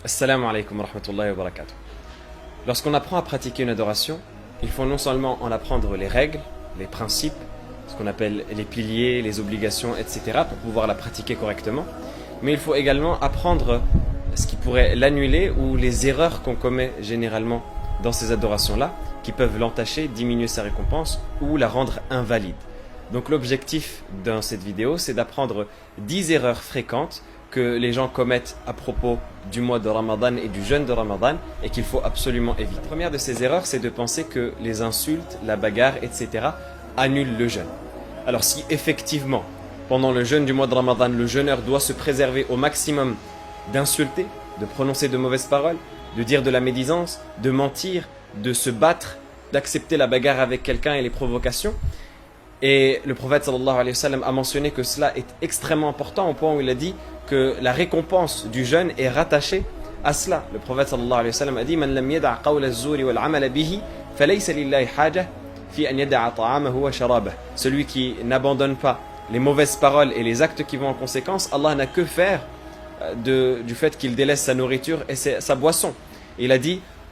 Assalamu alaikum wa rahmatullahi wa barakatuh. Lorsqu'on apprend à pratiquer une adoration, il faut non seulement en apprendre les règles, les principes, ce qu'on appelle les piliers, les obligations, etc. pour pouvoir la pratiquer correctement, mais il faut également apprendre ce qui pourrait l'annuler ou les erreurs qu'on commet généralement dans ces adorations-là, qui peuvent l'entacher, diminuer sa récompense ou la rendre invalide. Donc l'objectif dans cette vidéo, c'est d'apprendre 10 erreurs fréquentes que les gens commettent à propos du mois de Ramadan et du jeûne de Ramadan et qu'il faut absolument éviter. La première de ces erreurs, c'est de penser que les insultes, la bagarre, etc. annulent le jeûne. Alors si effectivement, pendant le jeûne du mois de Ramadan, le jeûneur doit se préserver au maximum d'insulter, de prononcer de mauvaises paroles, de dire de la médisance, de mentir, de se battre, d'accepter la bagarre avec quelqu'un et les provocations, et le prophète sallallahu alayhi wa sallam a mentionné que cela est extrêmement important au point où il a dit que la récompense du jeûne est rattachée à cela. Le prophète sallallahu alayhi wa sallam a dit Man lam yada' qawla az-zuri wal 'amala bihi falaysa lillahi haja fi an yada'a ta'amahu wa sharabah. Celui qui n'abandonne pas les mauvaises paroles et les actes qui vont en conséquence, Allah n'a que faire du fait qu'il délaisse sa nourriture et sa boisson. Il a dit il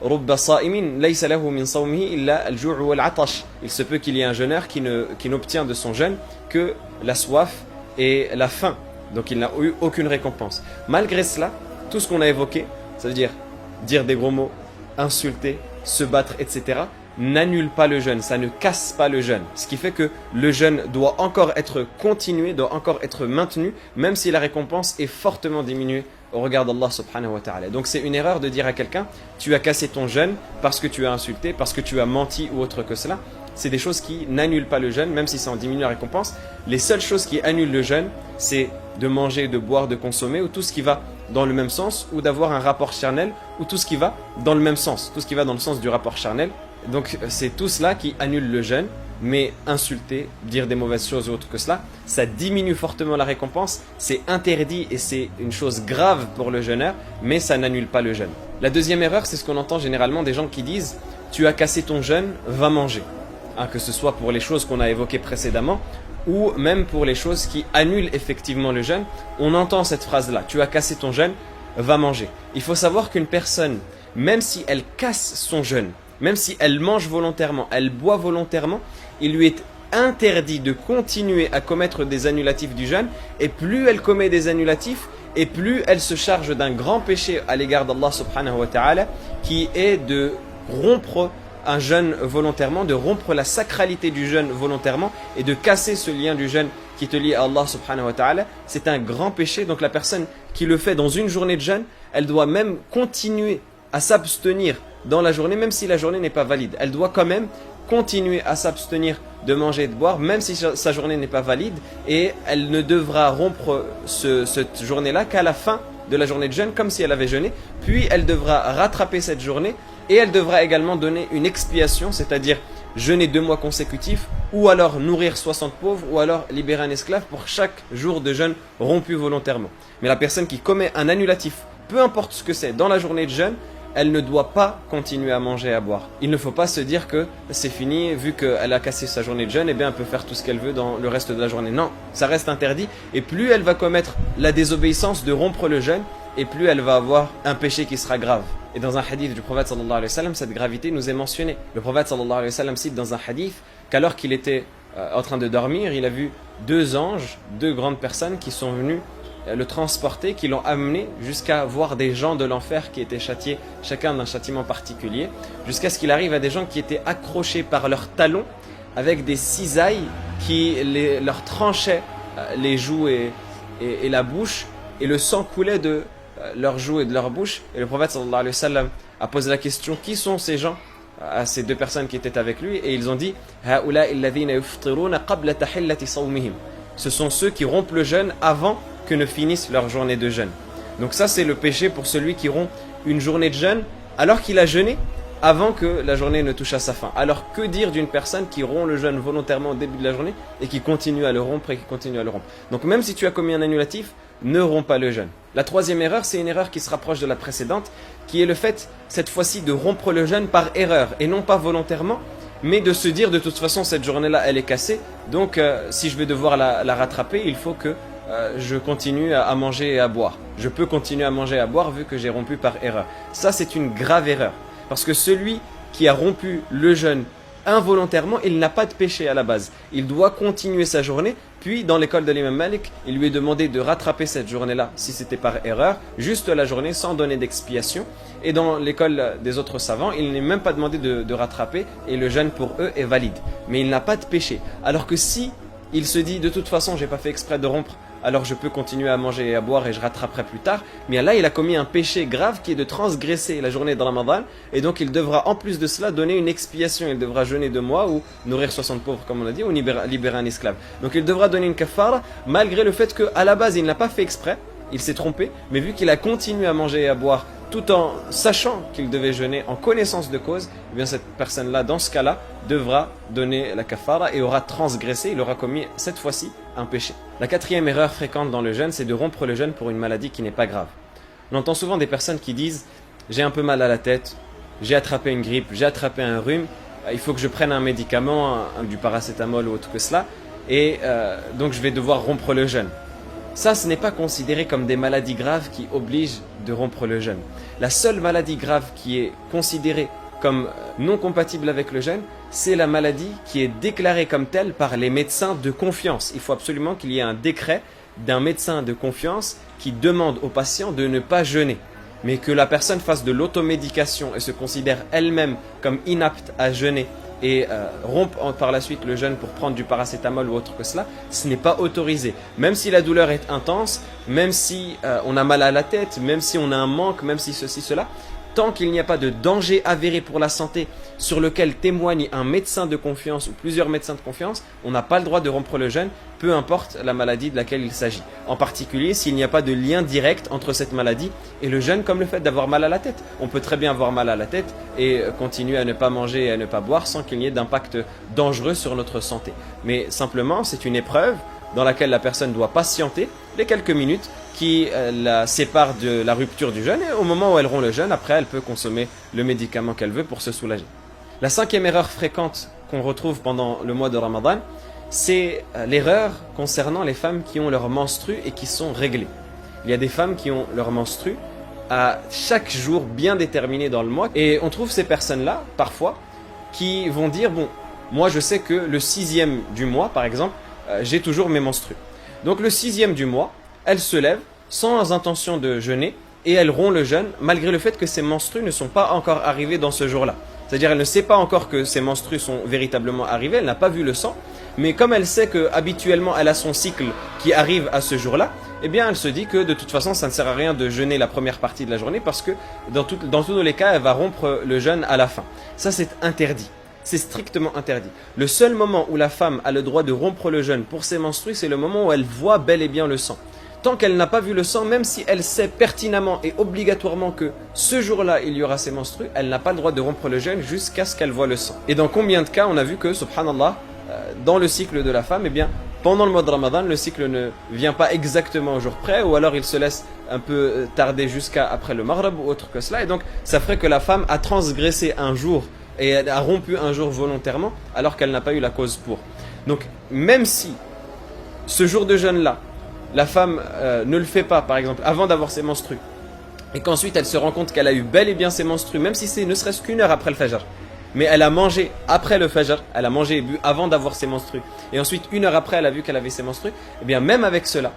se peut qu'il y ait un jeûneur qui n'obtient de son jeûne que la soif et la faim. Donc il n'a eu aucune récompense. Malgré cela, tout ce qu'on a évoqué, ça veut dire des gros mots, insulter, se battre, etc., n'annule pas le jeûne, ça ne casse pas le jeûne. Ce qui fait que le jeûne doit encore être continué, doit encore être maintenu, même si la récompense est fortement diminuée au regard d'Allah subhanahu wa ta'ala. Donc c'est une erreur de dire à quelqu'un tu as cassé ton jeûne parce que tu as insulté, parce que tu as menti ou autre que cela. C'est des choses qui n'annulent pas le jeûne, même si ça en diminue la récompense. Les seules choses qui annulent le jeûne, c'est de manger, de boire, de consommer, ou tout ce qui va dans le même sens, ou d'avoir un rapport charnel, ou tout ce qui va dans le même sens, tout ce qui va dans le sens du rapport charnel. Donc c'est tout cela qui annule le jeûne, mais insulter, dire des mauvaises choses ou autre que cela, ça diminue fortement la récompense, c'est interdit et c'est une chose grave pour le jeûneur, mais ça n'annule pas le jeûne. La deuxième erreur, c'est ce qu'on entend généralement des gens qui disent « tu as cassé ton jeûne, va manger ». Que ce soit pour les choses qu'on a évoquées précédemment, ou même pour les choses qui annulent effectivement le jeûne, on entend cette phrase-là « tu as cassé ton jeûne, va manger ». Il faut savoir qu'une personne, même si elle casse son jeûne, même si elle mange volontairement, elle boit volontairement, il lui est interdit de continuer à commettre des annulatifs du jeûne, et plus elle commet des annulatifs, et plus elle se charge d'un grand péché à l'égard d'Allah subhanahu wa ta'ala, qui est de rompre un jeûne volontairement, de rompre la sacralité du jeûne volontairement, et de casser ce lien du jeûne qui te lie à Allah subhanahu wa ta'ala. C'est un grand péché, donc la personne qui le fait dans une journée de jeûne, elle doit même continuer à s'abstenir dans la journée, même si la journée n'est pas valide. Elle doit quand même continuer à s'abstenir de manger et de boire, même si sa journée n'est pas valide, et elle ne devra rompre cette journée-là qu'à la fin de la journée de jeûne, comme si elle avait jeûné, puis elle devra rattraper cette journée, et elle devra également donner une expiation, c'est-à-dire jeûner 2 mois consécutifs, ou alors nourrir 60 pauvres, ou alors libérer un esclave pour chaque jour de jeûne rompu volontairement. Mais la personne qui commet un annulatif, peu importe ce que c'est, dans la journée de jeûne, elle ne doit pas continuer à manger et à boire. Il ne faut pas se dire que c'est fini, vu qu'elle a cassé sa journée de jeûne, et bien elle peut faire tout ce qu'elle veut dans le reste de la journée. Non, ça reste interdit, et plus elle va commettre la désobéissance de rompre le jeûne, et plus elle va avoir un péché qui sera grave. Et dans un hadith du prophète sallallahu alayhi wa sallam, cette gravité nous est mentionnée. Le prophète sallallahu alayhi wa sallam cite dans un hadith qu'alors qu'il était en train de dormir, il a vu 2 anges, 2 grandes personnes qui sont venues le transporter, qui l'ont amené jusqu'à voir des gens de l'enfer qui étaient châtiés, chacun d'un châtiment particulier, jusqu'à ce qu'il arrive à des gens qui étaient accrochés par leurs talons avec des cisailles qui leur tranchaient les joues et la bouche, et le sang coulait de leurs joues et de leur bouche. Et le prophète sallallahu alayhi wa sallam a posé la question qui sont ces gens, à ces 2 personnes qui étaient avec lui, et ils ont dit ce sont ceux qui rompent le jeûne avant que ne finissent leur journée de jeûne. Donc ça, c'est le péché pour celui qui rompt une journée de jeûne alors qu'il a jeûné avant que la journée ne touche à sa fin. Alors que dire d'une personne qui rompt le jeûne volontairement au début de la journée et qui continue à le rompre et qui continue à le rompre. Donc même si tu as commis un annulatif, ne romps pas le jeûne. La troisième erreur, c'est une erreur qui se rapproche de la précédente, qui est le fait, cette fois-ci, de rompre le jeûne par erreur et non pas volontairement, mais de se dire de toute façon cette journée-là elle est cassée, donc si je vais devoir la rattraper, il faut que je continue à manger et à boire. Je peux continuer à manger et à boire vu que j'ai rompu par erreur. Ça, c'est une grave erreur. Parce que celui qui a rompu le jeûne involontairement, il n'a pas de péché à la base. Il doit continuer sa journée. Puis, dans l'école de l'imam Malik, il lui est demandé de rattraper cette journée-là, si c'était par erreur, juste la journée sans donner d'expiation. Et dans l'école des autres savants, il n'est même pas demandé de rattraper et le jeûne pour eux est valide. Mais il n'a pas de péché. Alors que si il se dit de toute façon, j'ai pas fait exprès de rompre, alors je peux continuer à manger et à boire et je rattraperai plus tard. Mais là, il a commis un péché grave qui est de transgresser la journée de Ramadan. Et donc, il devra en plus de cela donner une expiation. Il devra jeûner 2 mois ou nourrir 60 pauvres, comme on a dit, ou libérer un esclave. Donc, il devra donner une kafara, malgré le fait qu'à la base, il n'a pas fait exprès. Il s'est trompé. Mais vu qu'il a continué à manger et à boire tout en sachant qu'il devait jeûner en connaissance de cause, eh bien cette personne-là, dans ce cas-là, devra donner la kafara et aura transgressé, il aura commis cette fois-ci un péché. La 4e erreur fréquente dans le jeûne, c'est de rompre le jeûne pour une maladie qui n'est pas grave. On entend souvent des personnes qui disent « j'ai un peu mal à la tête, j'ai attrapé une grippe, j'ai attrapé un rhume, il faut que je prenne un médicament, du paracétamol ou autre que cela, et donc je vais devoir rompre le jeûne ». Ça, ce n'est pas considéré comme des maladies graves qui obligent de rompre le jeûne. La seule maladie grave qui est considérée comme non compatible avec le jeûne, c'est la maladie qui est déclarée comme telle par les médecins de confiance. Il faut absolument qu'il y ait un décret d'un médecin de confiance qui demande au patient de ne pas jeûner. Mais que la personne fasse de l'automédication et se considère elle-même comme inapte à jeûner et rompe par la suite le jeûne pour prendre du paracétamol ou autre que cela, ce n'est pas autorisé. Même si la douleur est intense, même si on a mal à la tête, même si on a un manque, même si ceci, cela, tant qu'il n'y a pas de danger avéré pour la santé sur lequel témoigne un médecin de confiance ou plusieurs médecins de confiance, on n'a pas le droit de rompre le jeûne, peu importe la maladie de laquelle il s'agit. En particulier, s'il n'y a pas de lien direct entre cette maladie et le jeûne, comme le fait d'avoir mal à la tête. On peut très bien avoir mal à la tête et continuer à ne pas manger et à ne pas boire sans qu'il n'y ait d'impact dangereux sur notre santé. Mais simplement, c'est une épreuve dans laquelle la personne doit patienter les quelques minutes qui la séparent de la rupture du jeûne, et au moment où elle rompt le jeûne, après elle peut consommer le médicament qu'elle veut pour se soulager. La 5e erreur fréquente qu'on retrouve pendant le mois de Ramadan, c'est l'erreur concernant les femmes qui ont leur menstru et qui sont réglées. Il y a des femmes qui ont leur menstru à chaque jour bien déterminé dans le mois, et on trouve ces personnes-là, parfois, qui vont dire, bon, moi je sais que le 6e du mois, par exemple, j'ai toujours mes menstrues. Donc le 6e du mois, elle se lève sans intention de jeûner et elle rompt le jeûne malgré le fait que ses menstrues ne sont pas encore arrivées dans ce jour-là. C'est-à-dire elle ne sait pas encore que ses menstrues sont véritablement arrivées, elle n'a pas vu le sang, mais comme elle sait que habituellement elle a son cycle qui arrive à ce jour-là, eh bien elle se dit que de toute façon ça ne sert à rien de jeûner la première partie de la journée parce que dans tous les cas elle va rompre le jeûne à la fin. Ça c'est interdit. C'est strictement interdit. Le seul moment où la femme a le droit de rompre le jeûne pour ses menstrues, c'est le moment où elle voit bel et bien le sang. Tant qu'elle n'a pas vu le sang, même si elle sait pertinemment et obligatoirement que ce jour-là, il y aura ses menstrues, elle n'a pas le droit de rompre le jeûne jusqu'à ce qu'elle voie le sang. Et dans combien de cas, on a vu que, subhanallah, dans le cycle de la femme, eh bien, pendant le mois de Ramadan, le cycle ne vient pas exactement au jour près, ou alors il se laisse un peu tarder jusqu'à après le maghrib ou autre que cela. Et donc, ça ferait que la femme a transgressé un jour et elle a rompu un jour volontairement alors qu'elle n'a pas eu la cause pour. Donc même si ce jour de jeûne-là, la femme ne le fait pas par exemple avant d'avoir ses menstrues et qu'ensuite elle se rend compte qu'elle a eu bel et bien ses menstrues, même si c'est ne serait-ce qu'une heure après le fajr, mais elle a mangé après le fajr, elle a mangé et bu avant d'avoir ses menstrues et ensuite une heure après elle a vu qu'elle avait ses menstrues, et bien même avec cela,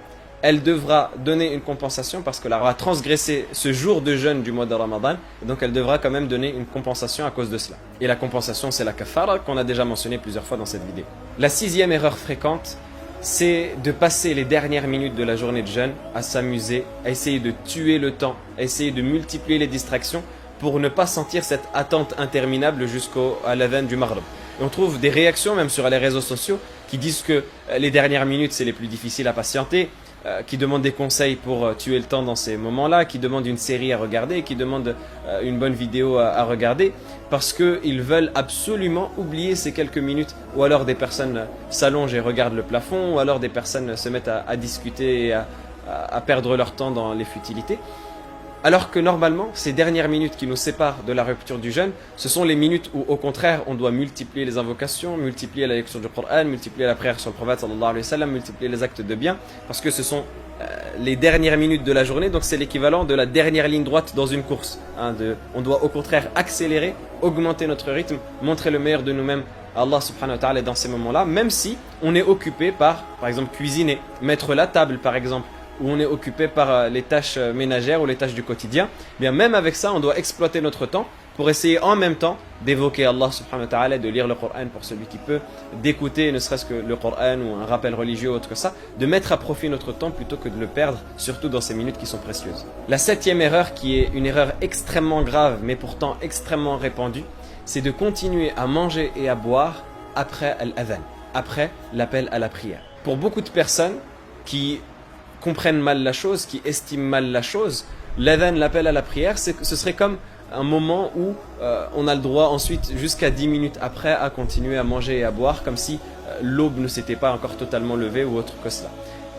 elle devra donner une compensation parce qu'elle aura transgressé ce jour de jeûne du mois de Ramadan. Et donc elle devra quand même donner une compensation à cause de cela. Et la compensation, c'est la kafara qu'on a déjà mentionné plusieurs fois dans cette vidéo. La 6e erreur fréquente, c'est de passer les dernières minutes de la journée de jeûne à s'amuser, à essayer de tuer le temps, à essayer de multiplier les distractions pour ne pas sentir cette attente interminable jusqu'à l'adhan du maghrib. Et on trouve des réactions même sur les réseaux sociaux qui disent que les dernières minutes, c'est les plus difficiles à patienter, qui demandent des conseils pour tuer le temps dans ces moments-là, qui demandent une série à regarder, qui demandent une bonne vidéo à regarder, parce qu'ils veulent absolument oublier ces quelques minutes. Ou alors des personnes s'allongent et regardent le plafond, ou alors des personnes se mettent à discuter et à perdre leur temps dans les futilités. Alors que normalement, ces dernières minutes qui nous séparent de la rupture du jeûne, ce sont les minutes où au contraire on doit multiplier les invocations, multiplier la lecture du Coran, multiplier la prière sur le prophète sallallahu alayhi wa sallam, multiplier les actes de bien, parce que ce sont les dernières minutes de la journée, donc c'est l'équivalent de la dernière ligne droite dans une course. On doit au contraire accélérer, augmenter notre rythme, montrer le meilleur de nous-mêmes à Allah subhanahu wa ta'ala dans ces moments-là, même si on est occupé par exemple cuisiner, mettre la table par exemple, où on est occupé par les tâches ménagères ou les tâches du quotidien, bien même avec ça, on doit exploiter notre temps pour essayer en même temps d'évoquer Allah subhanahu wa ta'ala, de lire le Coran pour celui qui peut, d'écouter ne serait-ce que le Coran ou un rappel religieux ou autre que ça, de mettre à profit notre temps plutôt que de le perdre, surtout dans ces minutes qui sont précieuses. La septième erreur, qui est une erreur extrêmement grave mais pourtant extrêmement répandue, c'est de continuer à manger et à boire après l'adhan, après l'appel à la prière. Pour beaucoup de personnes qui comprennent mal la chose, qui estiment mal la chose, l'adhan, l'appel à la prière, ce serait comme un moment où on a le droit ensuite, jusqu'à 10 minutes après, à continuer à manger et à boire, comme si l'aube ne s'était pas encore totalement levée ou autre que cela.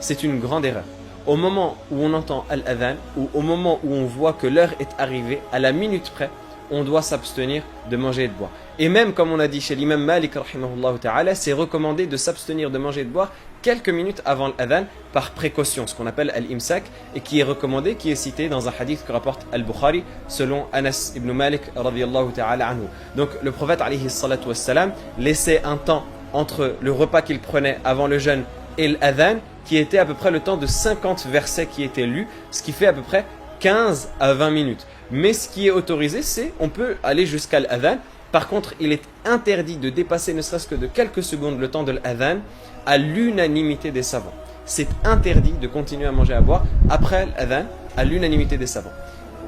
C'est une grande erreur. Au moment où on entend al-adhan, ou au moment où on voit que l'heure est arrivée, à la minute près, on doit s'abstenir de manger et de boire. Et même, comme on a dit chez l'imam Malik, rahimahullah ta'ala, c'est recommandé de s'abstenir de manger et de boire quelques minutes avant l'adhan par précaution, ce qu'on appelle al-imsak, et qui est recommandé, qui est cité dans un hadith que rapporte al-Bukhari, selon Anas ibn Malik, radiyallahu ta'ala anhu. Donc, le prophète, alayhi salatu wassalam, laissait un temps entre le repas qu'il prenait avant le jeûne et l'adhan, qui était à peu près le temps de 50 versets qui étaient lus, ce qui fait à peu près 15 à 20 minutes. Mais ce qui est autorisé, c'est on peut aller jusqu'à l'adhan. Par contre, il est interdit de dépasser ne serait-ce que de quelques secondes le temps de l'adhan à l'unanimité des savants. C'est interdit de continuer à manger et à boire après l'adhan à l'unanimité des savants.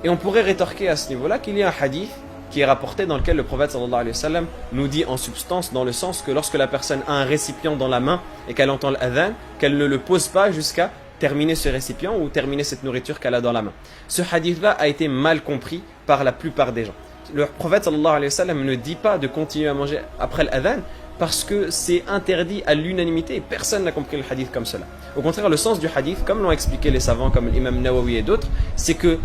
Et on pourrait rétorquer à ce niveau-là qu'il y a un hadith qui est rapporté dans lequel le prophète sallallahu alayhi wa sallam nous dit en substance, dans le sens que lorsque la personne a un récipient dans la main et qu'elle entend l'adhan, qu'elle ne le pose pas jusqu'à terminer ce récipient ou terminer cette nourriture qu'elle a dans la main. Ce hadith-là a été mal compris par la plupart des gens. Le prophète sallallahu alayhi wa sallam ne dit pas de continuer à manger après l'adhan parce que c'est interdit à l'unanimité et personne n'a compris le hadith comme cela. Au contraire, le sens du hadith, comme l'ont expliqué les savants comme l'imam Nawawi et d'autres, c'est que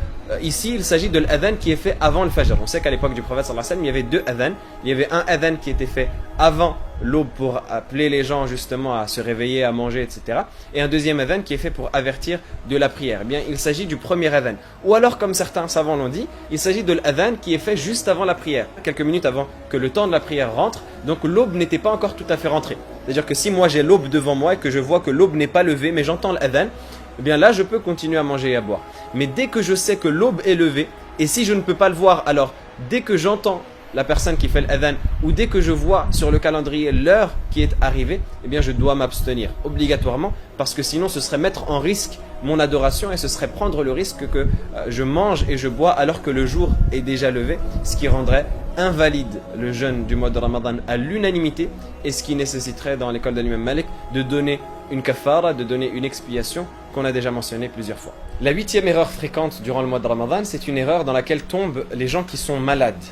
ici il s'agit de l'adhan qui est fait avant le fajr. On sait qu'à l'époque du prophète sallallahu alayhi wa sallam, il y avait deux adhans. Il y avait un adhan qui était fait avant l'aube pour appeler les gens justement à se réveiller, à manger, etc. Et un deuxième adhan qui est fait pour avertir de la prière. Eh bien, il s'agit du premier adhan. Ou alors, comme certains savants l'ont dit, il s'agit de l'adhan qui est fait juste avant la prière, quelques minutes avant que le temps de la prière rentre. Donc l'aube n'était pas encore tout à fait rentrée. C'est-à-dire que si moi j'ai l'aube devant moi et que je vois que l'aube n'est pas levée, mais j'entends l'adhan, eh bien là je peux continuer à manger et à boire. Mais dès que je sais que l'aube est levée, et si je ne peux pas le voir, alors dès que j'entends la personne qui fait l'adhan, ou dès que je vois sur le calendrier l'heure qui est arrivée, eh bien je dois m'abstenir obligatoirement, parce que sinon ce serait mettre en risque mon adoration et ce serait prendre le risque que je mange et je bois alors que le jour est déjà levé, ce qui rendrait invalide le jeûne du mois de Ramadan à l'unanimité et ce qui nécessiterait dans l'école de l'imam Malik de donner une kafara, de donner une expiation qu'on a déjà mentionné plusieurs fois. La huitième erreur fréquente durant le mois de Ramadan, c'est une erreur dans laquelle tombent les gens qui sont malades,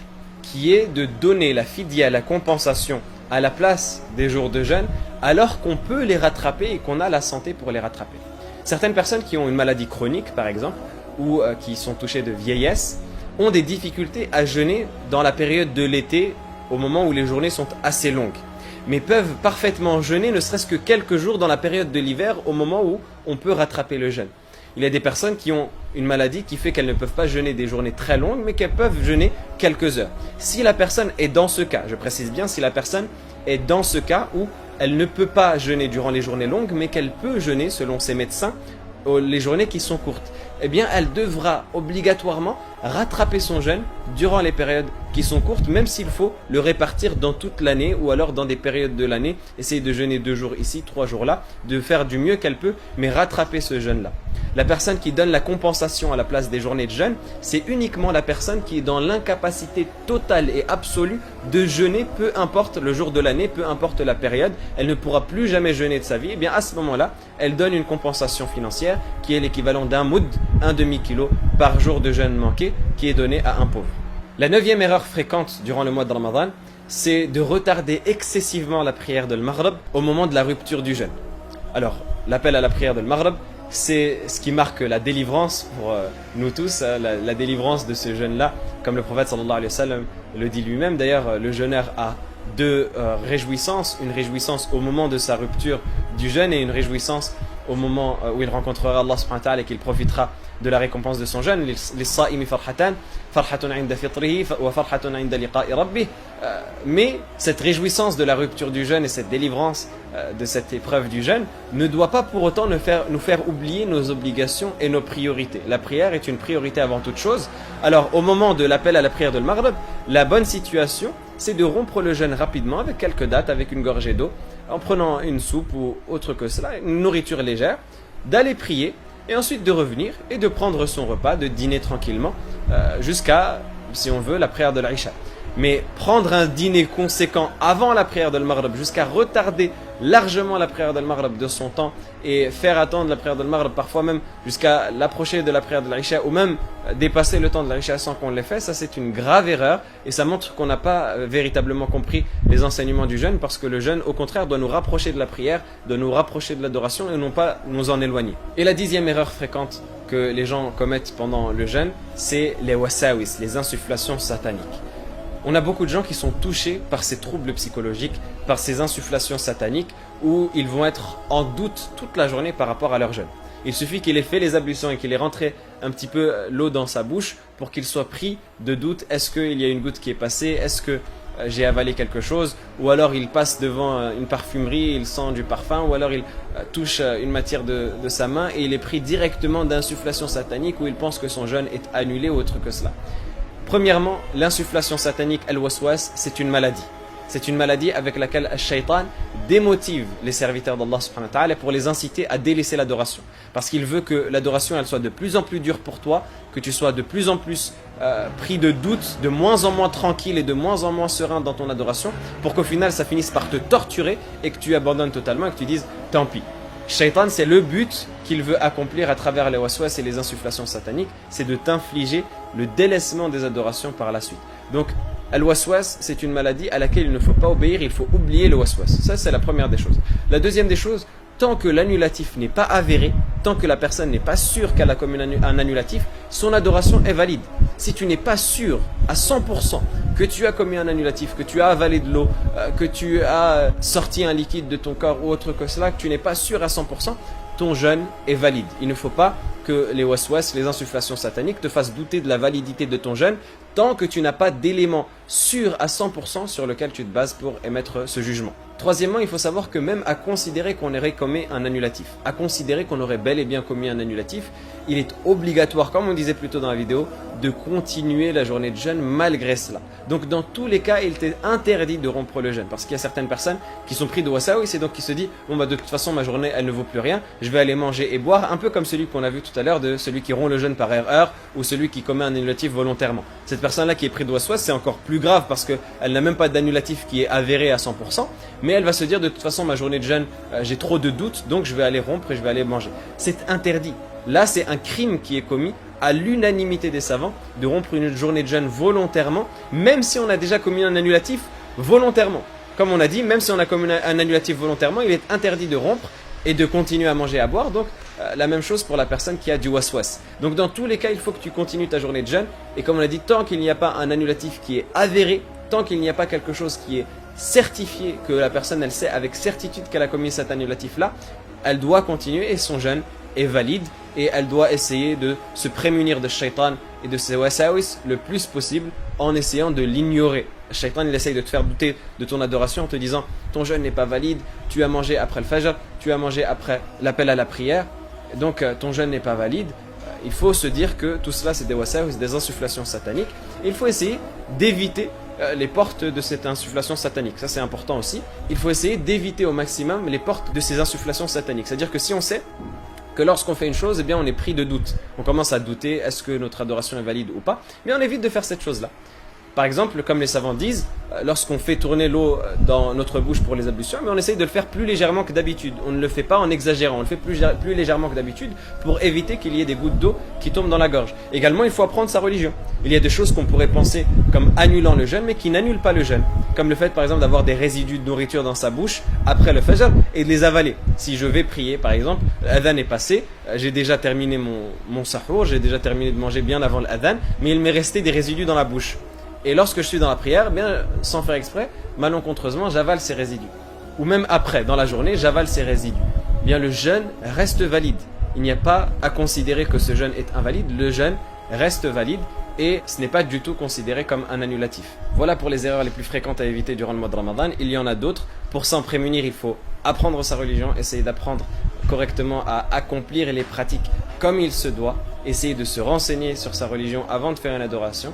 qui est de donner la fidya, la compensation, à la place des jours de jeûne, alors qu'on peut les rattraper et qu'on a la santé pour les rattraper. Certaines personnes qui ont une maladie chronique, par exemple, ou qui sont touchées de vieillesse, ont des difficultés à jeûner dans la période de l'été, au moment où les journées sont assez longues, mais peuvent parfaitement jeûner ne serait-ce que quelques jours dans la période de l'hiver, au moment où on peut rattraper le jeûne. Il y a des personnes qui ont une maladie qui fait qu'elles ne peuvent pas jeûner des journées très longues, mais qu'elles peuvent jeûner quelques heures. Si la personne est dans ce cas, je précise bien, si la personne est dans ce cas où elle ne peut pas jeûner durant les journées longues, mais qu'elle peut jeûner, selon ses médecins, les journées qui sont courtes, eh bien elle devra obligatoirement rattraper son jeûne durant les périodes qui sont courtes, même s'il faut le répartir dans toute l'année ou alors dans des périodes de l'année, essayer de jeûner 2 jours ici, 3 jours là, de faire du mieux qu'elle peut, mais rattraper ce jeûne-là. La personne qui donne la compensation à la place des journées de jeûne, c'est uniquement la personne qui est dans l'incapacité totale et absolue de jeûner, peu importe le jour de l'année, peu importe la période, elle ne pourra plus jamais jeûner de sa vie. Et bien à ce moment-là, elle donne une compensation financière qui est l'équivalent d'un moud, un demi-kilo par jour de jeûne manqué, qui est donné à un pauvre. La 9e erreur fréquente durant le mois de Ramadan, c'est de retarder excessivement la prière de l'Maghrib au moment de la rupture du jeûne. Alors, l'appel à la prière de l'Maghrib c'est ce qui marque la délivrance pour nous tous, la délivrance de ce jeûne-là. Comme le prophète sallallahu alayhi wa sallam le dit lui-même, d'ailleurs, le jeûneur a deux réjouissances, une réjouissance au moment de sa rupture du jeûne et une réjouissance au moment où il rencontrera Allah subhanahu wa ta'ala et qu'il profitera de la récompense de son jeûne. للصائم فرحتان فرحة عند فطره وفرحة عند لقاء ربه. Mais cette réjouissance de la rupture du jeûne et cette délivrance de cette épreuve du jeûne ne doit pas pour autant nous faire oublier nos obligations et nos priorités. La prière est une priorité avant toute chose. Alors au moment de l'appel à la prière de l'Maghrib, la bonne situation c'est de rompre le jeûne rapidement avec quelques dattes, avec une gorgée d'eau, en prenant une soupe ou autre que cela, une nourriture légère, d'aller prier et ensuite de revenir et de prendre son repas, de dîner tranquillement jusqu'à, si on veut, la prière de l'Aïcha. Mais prendre un dîner conséquent avant la prière de l'Maghrib jusqu'à retarder largement la prière de l'Maghrib de son temps et faire attendre la prière de l'Maghrib parfois même jusqu'à l'approcher de la prière de l'Aïcha ou même dépasser le temps de l'Aïcha sans qu'on l'ait fait, ça c'est une grave erreur et ça montre qu'on n'a pas véritablement compris les enseignements du jeûne, parce que le jeûne au contraire doit nous rapprocher de la prière, doit nous rapprocher de l'adoration et non pas nous en éloigner. Et la 10e erreur fréquente que les gens commettent pendant le jeûne, c'est les wasawis, les insufflations sataniques. On a beaucoup de gens qui sont touchés par ces troubles psychologiques, par ces insufflations sataniques, où ils vont être en doute toute la journée par rapport à leur jeûne. Il suffit qu'il ait fait les ablutions et qu'il ait rentré un petit peu l'eau dans sa bouche pour qu'il soit pris de doute. Est-ce qu'il y a une goutte qui est passée? Est-ce que j'ai avalé quelque chose? Ou alors il passe devant une parfumerie, il sent du parfum, ou alors il touche une matière de sa main et il est pris directement d'insufflation satanique où il pense que son jeûne est annulé ou autre que cela. Premièrement, l'insufflation satanique, al-waswas, c'est une maladie. C'est une maladie avec laquelle le shaitan démotive les serviteurs d'Allah subhanahu wa ta'ala pour les inciter à délaisser l'adoration. Parce qu'il veut que l'adoration elle soit de plus en plus dure pour toi, que tu sois de plus en plus pris de doutes, de moins en moins tranquille et de moins en moins serein dans ton adoration, pour qu'au final ça finisse par te torturer et que tu abandonnes totalement et que tu dises tant pis. Shaitan, c'est le but qu'il veut accomplir à travers les waswas et les insufflations sataniques, c'est de t'infliger le délaissement des adorations par la suite. Donc, al-waswas, c'est une maladie à laquelle il ne faut pas obéir, il faut oublier le waswas. Ça, c'est la première des choses. La deuxième des choses, tant que l'annulatif n'est pas avéré, tant que la personne n'est pas sûre qu'elle a commis un annulatif, son adoration est valide. Si tu n'es pas sûr à 100% que tu as commis un annulatif, que tu as avalé de l'eau, que tu as sorti un liquide de ton corps ou autre que cela, que tu n'es pas sûr à 100%, ton jeûne est valide. Il ne faut pas que les waswas, les insufflations sataniques te fassent douter de la validité de ton jeûne tant que tu n'as pas d'élément sûr à 100% sur lequel tu te bases pour émettre ce jugement. Troisièmement, il faut savoir que même à considérer qu'on aurait commis un annulatif, à considérer qu'on aurait bel et bien commis un annulatif, il est obligatoire, comme on disait plus tôt dans la vidéo, de continuer la journée de jeûne malgré cela. Donc dans tous les cas, il t'est interdit de rompre le jeûne, parce qu'il y a certaines personnes qui sont prises de wasawis et donc qui se disent bon bah de toute façon ma journée elle ne vaut plus rien, je vais aller manger et boire, un peu comme celui qu'on a vu tout à l'heure de celui qui rompt le jeûne par erreur ou celui qui commet un annulatif volontairement. Cette personne-là qui est prise de waswas, c'est encore plus grave parce qu'elle n'a même pas d'annulatif qui est avéré à 100%, mais elle va se dire de toute façon ma journée de jeûne, j'ai trop de doutes, donc je vais aller rompre et je vais aller manger. C'est interdit. Là, c'est un crime qui est commis à l'unanimité des savants de rompre une journée de jeûne volontairement, même si on a déjà commis un annulatif volontairement. Comme on a dit, même si on a commis un annulatif volontairement, il est interdit de rompre et de continuer à manger et à boire. Donc, la même chose pour la personne qui a du waswas. Donc, dans tous les cas, il faut que tu continues ta journée de jeûne. Et comme on a dit, tant qu'il n'y a pas un annulatif qui est avéré, tant qu'il n'y a pas quelque chose qui est certifié, que la personne, elle sait avec certitude qu'elle a commis cet annulatif-là, elle doit continuer et son jeûne est valide et elle doit essayer de se prémunir de shaitan et de ses wasawis le plus possible en essayant de l'ignorer. Le shaitan il essaye de te faire douter de ton adoration en te disant ton jeûne n'est pas valide, tu as mangé après le fajr, tu as mangé après l'appel à la prière, donc ton jeûne n'est pas valide. Il faut se dire que tout cela c'est des wasawis, des insufflations sataniques. Et il faut essayer d'éviter les portes de cette insufflation satanique. Ça c'est important aussi. Il faut essayer d'éviter au maximum les portes de ces insufflations sataniques. C'est-à-dire que si on sait que lorsqu'on fait une chose, eh bien on est pris de doute. On commence à douter, est-ce que notre adoration est valide ou pas? Mais on évite de faire cette chose-là. Par exemple, comme les savants disent, lorsqu'on fait tourner l'eau dans notre bouche pour les ablutions, mais on essaye de le faire plus légèrement que d'habitude. On ne le fait pas en exagérant, on le fait plus légèrement que d'habitude pour éviter qu'il y ait des gouttes d'eau qui tombent dans la gorge. Également, il faut apprendre sa religion. Il y a des choses qu'on pourrait penser comme annulant le jeûne, mais qui n'annulent pas le jeûne. Comme le fait, par exemple, d'avoir des résidus de nourriture dans sa bouche après le fajr et de les avaler. Si je vais prier, par exemple, l'adhan est passé, j'ai déjà terminé mon sahour, j'ai déjà terminé de manger bien avant l'adhan, mais il m'est resté des résidus dans la bouche. Et lorsque je suis dans la prière, bien, sans faire exprès, malencontreusement, j'avale ces résidus. Ou même après, dans la journée, j'avale ces résidus. Bien, le jeûne reste valide. Il n'y a pas à considérer que ce jeûne est invalide. Le jeûne reste valide et ce n'est pas du tout considéré comme un annulatif. Voilà pour les erreurs les plus fréquentes à éviter durant le mois de Ramadan. Il y en a d'autres. Pour s'en prémunir, il faut apprendre sa religion, essayer d'apprendre correctement à accomplir les pratiques comme il se doit, essayer de se renseigner sur sa religion avant de faire une adoration.